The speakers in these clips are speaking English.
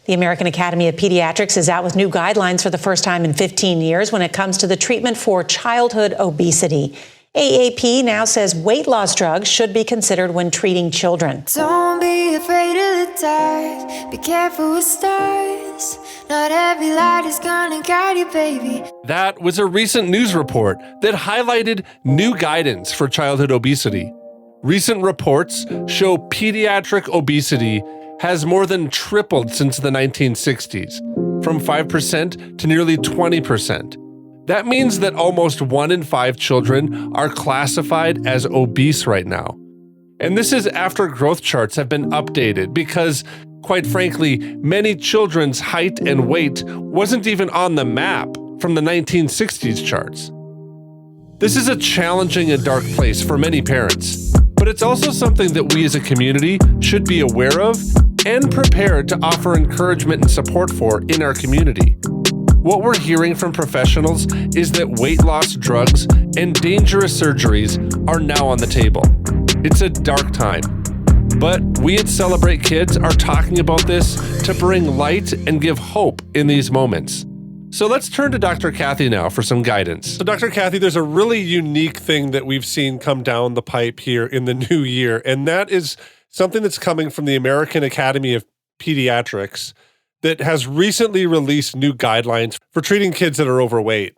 The American Academy of Pediatrics is out with new guidelines for the first time in 15 years when it comes to the treatment for childhood obesity. AAP now says weight loss drugs should be considered when treating children. Don't be afraid of the dark. Be careful with stars. Not every light is gonna guide you, baby. That was a recent news report that highlighted new guidance for childhood obesity. Recent reports show pediatric obesity has more than tripled since the 1960s, from 5% to nearly 20%. That means that almost 1 in 5 children are classified as obese right now. And this is after growth charts have been updated because, quite frankly, many children's height and weight wasn't even on the map from the 1960s charts. This is a challenging and dark place for many parents, but it's also something that we as a community should be aware of and prepared to offer encouragement and support for in our community. What we're hearing from professionals is that weight loss drugs and dangerous surgeries are now on the table. It's a dark time, but we at Celebrate Kids are talking about this to bring light and give hope in these moments. So let's turn to Dr. Kathy now for some guidance. So Dr. Kathy, there's a really unique thing that we've seen come down the pipe here in the new year, and that is something that's coming from the American Academy of Pediatrics that has recently released new guidelines for treating kids that are overweight.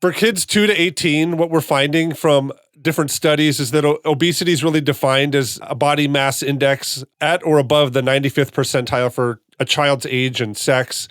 For kids 2 to 18, what we're finding from different studies is that obesity is really defined as a body mass index at or above the 95th percentile for a child's age and sex.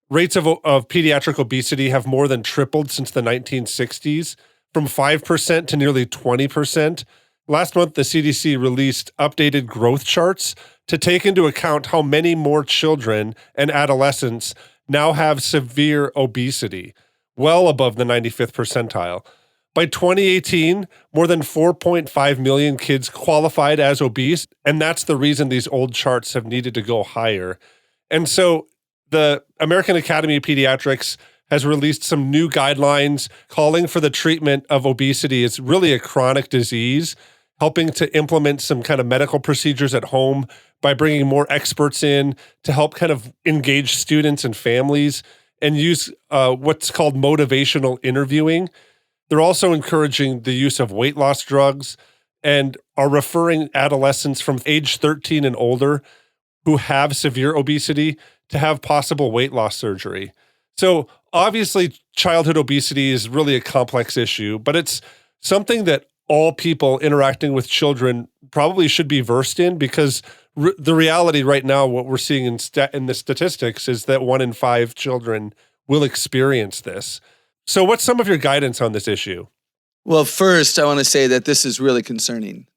Rates of pediatric obesity have more than tripled since the 1960s, from 5% to nearly 20%. Last month, the CDC released updated growth charts to take into account how many more children and adolescents now have severe obesity, well above the 95th percentile. By 2018, more than 4.5 million kids qualified as obese, and that's the reason these old charts have needed to go higher. And so the American Academy of Pediatrics has released some new guidelines calling for the treatment of obesity. It's really a chronic disease, helping to implement some kind of medical procedures at home by bringing more experts in to help kind of engage students and families and use what's called motivational interviewing. They're also encouraging the use of weight loss drugs and are referring adolescents from age 13 and older who have severe obesity to have possible weight loss surgery. So obviously, childhood obesity is really a complex issue, but it's something that all people interacting with children probably should be versed in because the reality right now, what we're seeing in the statistics is that 1 in 5 children will experience this. So what's some of your guidance on this issue? Well, first, I want to say that this is really concerning,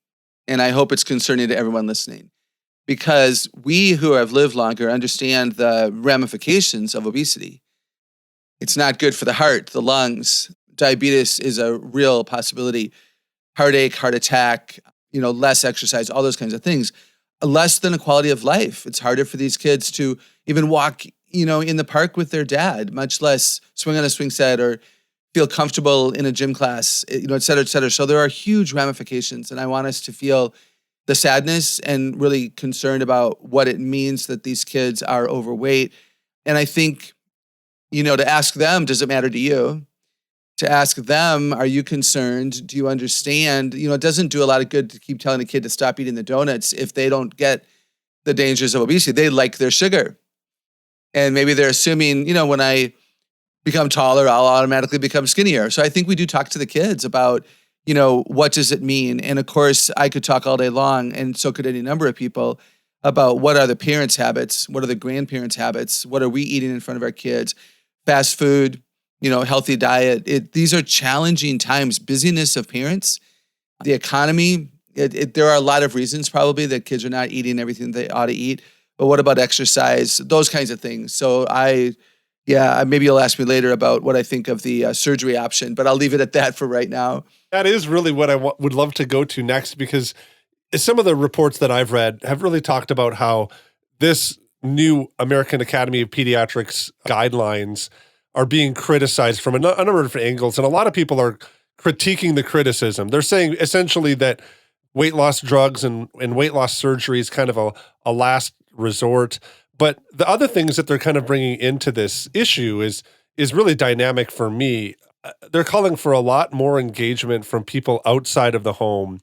and I hope it's concerning to everyone listening, because we who have lived longer understand the ramifications of obesity. It's not good for the heart, the lungs. Diabetes is a real possibility. Heartache, heart attack, less exercise, all those kinds of things. Less than a quality of life. It's harder for these kids to even walk, in the park with their dad, much less swing on a swing set or feel comfortable in a gym class, et cetera, et cetera. So there are huge ramifications, and I want us to feel the sadness and really concerned about what it means that these kids are overweight. And I think, to ask them, does it matter to you? To ask them, are you concerned? Do you understand? It doesn't do a lot of good to keep telling a kid to stop eating the donuts if they don't get the dangers of obesity. They like their sugar. And maybe they're assuming, when I become taller, I'll automatically become skinnier. So I think we do talk to the kids about, what does it mean? And of course, I could talk all day long, and so could any number of people, about what are the parents' habits? What are the grandparents' habits? What are we eating in front of our kids? Fast food, healthy diet. These are challenging times. Busyness of parents, the economy. There are a lot of reasons probably that kids are not eating everything they ought to eat. But what about exercise? Those kinds of things. So maybe you'll ask me later about what I think of the surgery option, but I'll leave it at that for right now. That is really what I would love to go to next, because some of the reports that I've read have really talked about how this new American Academy of Pediatrics guidelines are being criticized from a number of different angles. And a lot of people are critiquing the criticism. They're saying essentially that weight loss drugs and weight loss surgery is kind of a last resort. But the other things that they're kind of bringing into this issue is really dynamic for me. They're calling for a lot more engagement from people outside of the home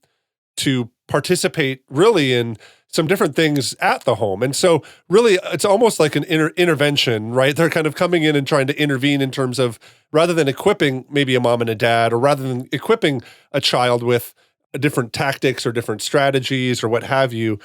to participate really in some different things at the home. And so really it's almost like an intervention, right? They're kind of coming in and trying to intervene in terms of, rather than equipping maybe a mom and a dad, or rather than equipping a child with different tactics or different strategies or what have you,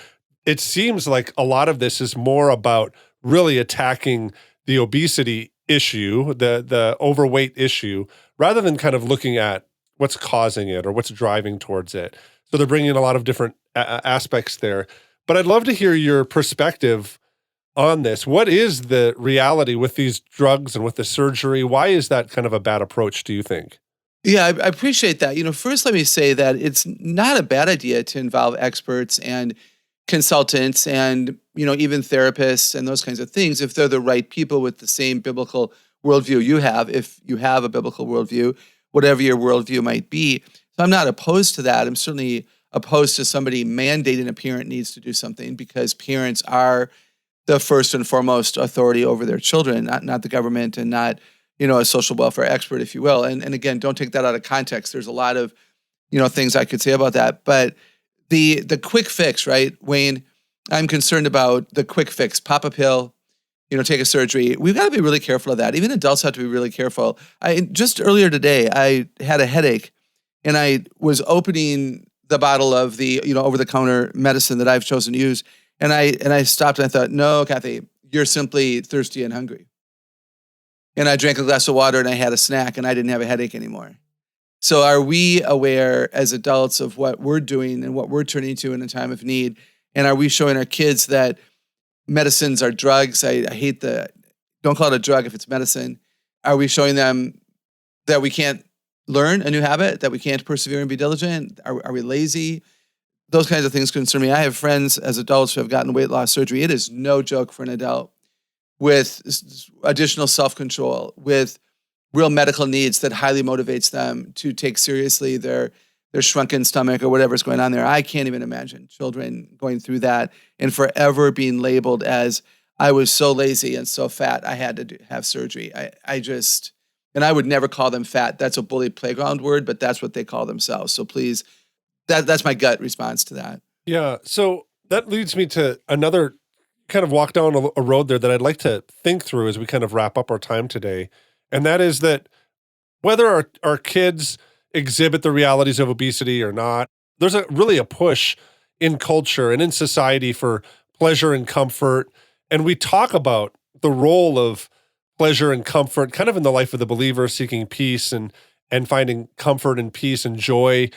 it seems like a lot of this is more about really attacking the obesity issue, the overweight issue, rather than kind of looking at what's causing it or what's driving towards it. So they're bringing in a lot of different aspects there. But I'd love to hear your perspective on this. What is the reality with these drugs and with the surgery? Why is that kind of a bad approach, do you think? Yeah, I appreciate that. First, let me say that it's not a bad idea to involve experts and consultants and, even therapists and those kinds of things if they're the right people with the same biblical worldview you have, if you have a biblical worldview, whatever your worldview might be. So I'm not opposed to that. I'm certainly opposed to somebody mandating a parent needs to do something, because parents are the first and foremost authority over their children, not the government and not, a social welfare expert, if you will. And again, don't take that out of context. There's a lot of, things I could say about that. But the quick fix, right, Wayne, I'm concerned about the quick fix. Pop a pill, take a surgery. We've got to be really careful of that. Even adults have to be really careful. Just earlier today, I had a headache, and I was opening the bottle of the, over-the-counter medicine that I've chosen to use. And I stopped and I thought, no, Kathy, you're simply thirsty and hungry. And I drank a glass of water and I had a snack and I didn't have a headache anymore. So are we aware as adults of what we're doing and what we're turning to in a time of need? And are we showing our kids that medicines are drugs? I hate don't call it a drug if it's medicine. Are we showing them that we can't learn a new habit, that we can't persevere and be diligent? Are we lazy? Those kinds of things concern me. I have friends as adults who have gotten weight loss surgery. It is no joke for an adult with additional self-control, with real medical needs that highly motivates them to take seriously their shrunken stomach or whatever's going on there. I can't even imagine children going through that and forever being labeled as, I was so lazy and so fat, I had to have surgery. And I would never call them fat. That's a bully playground word, but that's what they call themselves. So please, that's my gut response to that. Yeah. So that leads me to another kind of walk down a road there that I'd like to think through as we kind of wrap up our time today. And that is that whether our kids exhibit the realities of obesity or not, there's really a push in culture and in society for pleasure and comfort. And we talk about the role of pleasure and comfort kind of in the life of the believer, seeking peace and finding comfort and peace and joy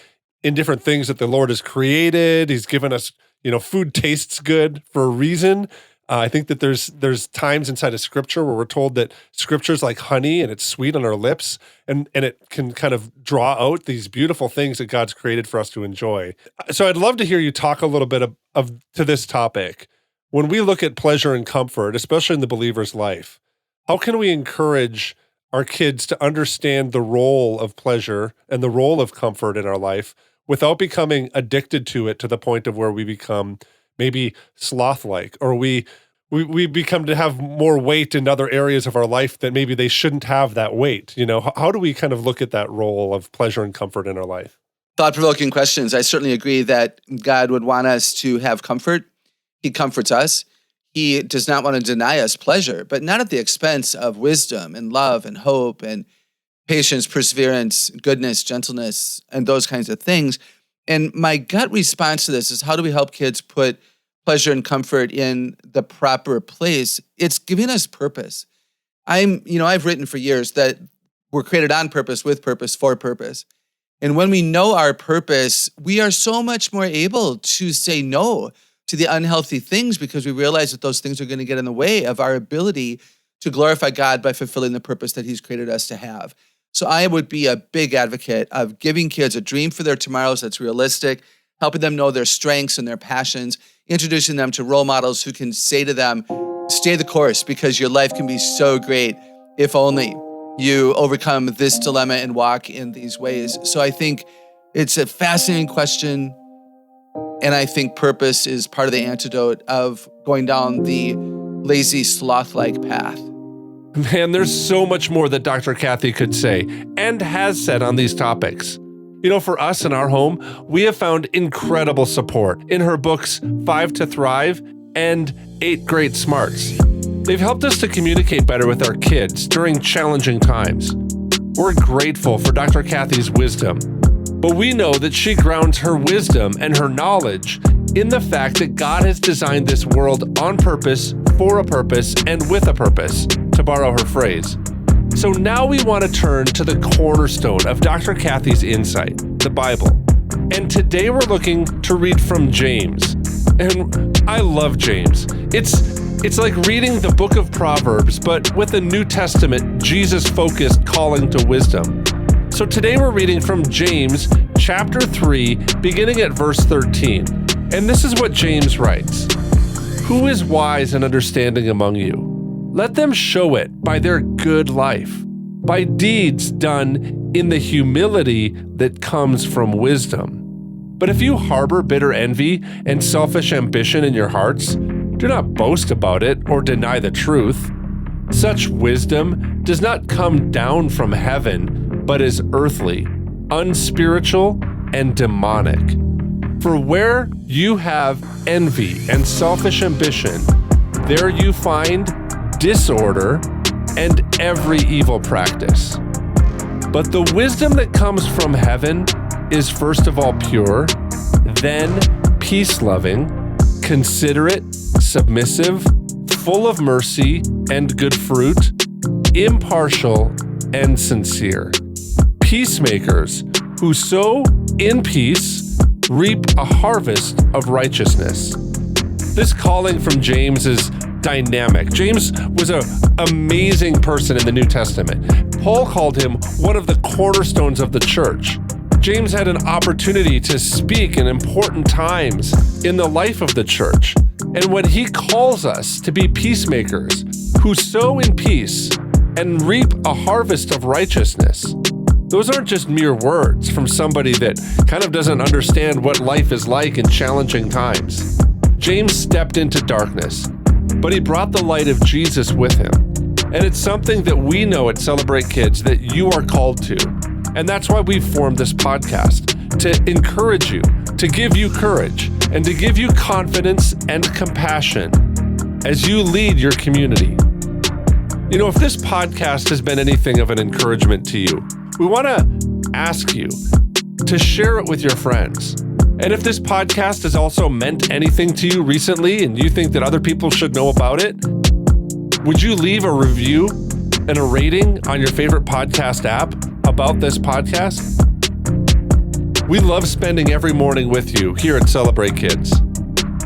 in different things that the Lord has created. He's given us, food tastes good for a reason. I think that there's times inside of Scripture where we're told that Scripture is like honey and it's sweet on our lips, and it can kind of draw out these beautiful things that God's created for us to enjoy. So I'd love to hear you talk a little bit to this topic. When we look at pleasure and comfort, especially in the believer's life, how can we encourage our kids to understand the role of pleasure and the role of comfort in our life without becoming addicted to it to the point of where we become maybe sloth-like, or we become to have more weight in other areas of our life that maybe they shouldn't have that weight? How do we kind of look at that role of pleasure and comfort in our life? Thought-provoking questions. I certainly agree that God would want us to have comfort. He comforts us. He does not want to deny us pleasure, but not at the expense of wisdom and love and hope and patience, perseverance, goodness, gentleness, and those kinds of things. And my gut response to this is, how do we help kids put pleasure and comfort in the proper place? It's giving us purpose. I've written for years that we're created on purpose, with purpose, for purpose. And when we know our purpose, we are so much more able to say no to the unhealthy things, because we realize that those things are going to get in the way of our ability to glorify God by fulfilling the purpose that He's created us to have. So I would be a big advocate of giving kids a dream for their tomorrows that's realistic, helping them know their strengths and their passions, introducing them to role models who can say to them, stay the course, because your life can be so great if only you overcome this dilemma and walk in these ways. So I think it's a fascinating question. And I think purpose is part of the antidote of going down the lazy, sloth-like path. Man, there's so much more that Dr. Kathy could say and has said on these topics. For us in our home, we have found incredible support in her books 5 to Thrive and 8 Great Smarts. They've helped us to communicate better with our kids during challenging times. We're grateful for Dr. Kathy's wisdom, but we know that she grounds her wisdom and her knowledge in the fact that God has designed this world on purpose, for a purpose, and with a purpose, to borrow her phrase. So now we want to turn to the cornerstone of Dr. Kathy's insight, the Bible. And today we're looking to read from James. And I love James. It's like reading the book of Proverbs, but with a New Testament, Jesus-focused calling to wisdom. So today we're reading from James chapter 3, beginning at verse 13. And this is what James writes. Who is wise and understanding among you? Let them show it by their good life, by deeds done in the humility that comes from wisdom. But if you harbor bitter envy and selfish ambition in your hearts, do not boast about it or deny the truth. Such wisdom does not come down from heaven, but is earthly, unspiritual, and demonic. For where you have envy and selfish ambition, there you find disorder and every evil practice. But the wisdom that comes from heaven is first of all pure, then peace-loving, considerate, submissive, full of mercy and good fruit, impartial and sincere. Peacemakers who sow in peace reap a harvest of righteousness. This calling from James is dynamic. James was an amazing person in the New Testament. Paul called him one of the cornerstones of the church. James had an opportunity to speak in important times in the life of the church. And when he calls us to be peacemakers who sow in peace and reap a harvest of righteousness, those aren't just mere words from somebody that kind of doesn't understand what life is like in challenging times. James stepped into darkness, but he brought the light of Jesus with him. And it's something that we know at Celebrate Kids that you are called to. And that's why we've formed this podcast, to encourage you, to give you courage, and to give you confidence and compassion as you lead your community. If this podcast has been anything of an encouragement to you, we want to ask you to share it with your friends. And if this podcast has also meant anything to you recently and you think that other people should know about it, would you leave a review and a rating on your favorite podcast app about this podcast? We love spending every morning with you here at Celebrate Kids.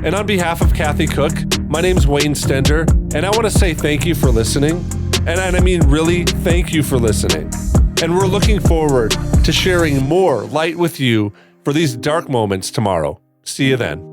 And on behalf of Kathy Cook, my name's Wayne Stender, and I want to say thank you for listening. And I mean really, thank you for listening. And we're looking forward to sharing more light with you for these dark moments tomorrow. See you then.